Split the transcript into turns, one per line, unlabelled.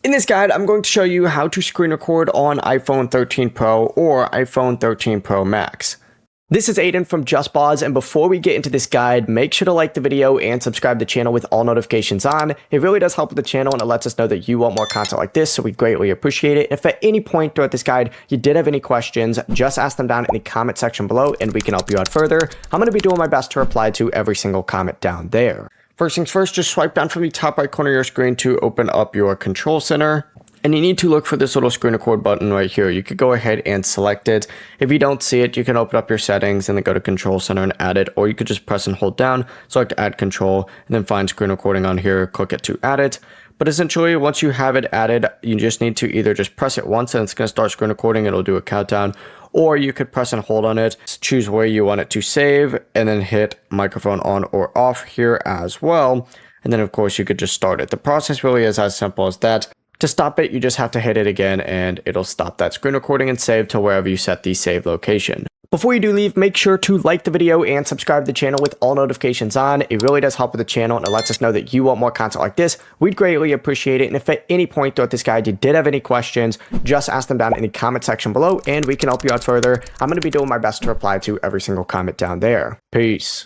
In this guide, I'm going to show you how to screen record on iPhone 13 Pro or iPhone 13 Pro Max. This is Aiden from JustBoz, and before we get into this guide, make sure to like the video and subscribe to the channel with all notifications on. It really does help with the channel and it lets us know that you want more content like this, so we greatly appreciate it. If at any point throughout this guide you did have any questions, just ask them down in the comment section below and we can help you out further. I'm going to be doing my best to reply to every single comment down there. First things first, just swipe down from the top right corner of your screen to open up your control center. And you need to look for this little screen record button right here. You could go ahead and select it. If you don't see it, you can open up your settings and then go to control center and add it. Or you could just press and hold down, select add control, and then find screen recording on here, click it to add it. But essentially, once you have it added, you just need to either just press it once and it's going to start screen recording. It'll do a countdown. Or you could press and hold on it, choose where you want it to save, and then hit microphone on or off here as well. And then, of course, you could just start it. The process really is as simple as that. To stop it, you just have to hit it again and it'll stop that screen recording and save to wherever you set the save location. Before you do leave, make sure to like the video and subscribe to the channel with all notifications on. It really does help with the channel and it lets us know that you want more content like this. We'd greatly appreciate it. And if at any point throughout this guide you did have any questions, just ask them down in the comment section below and we can help you out further. I'm going to be doing my best to reply to every single comment down there. Peace.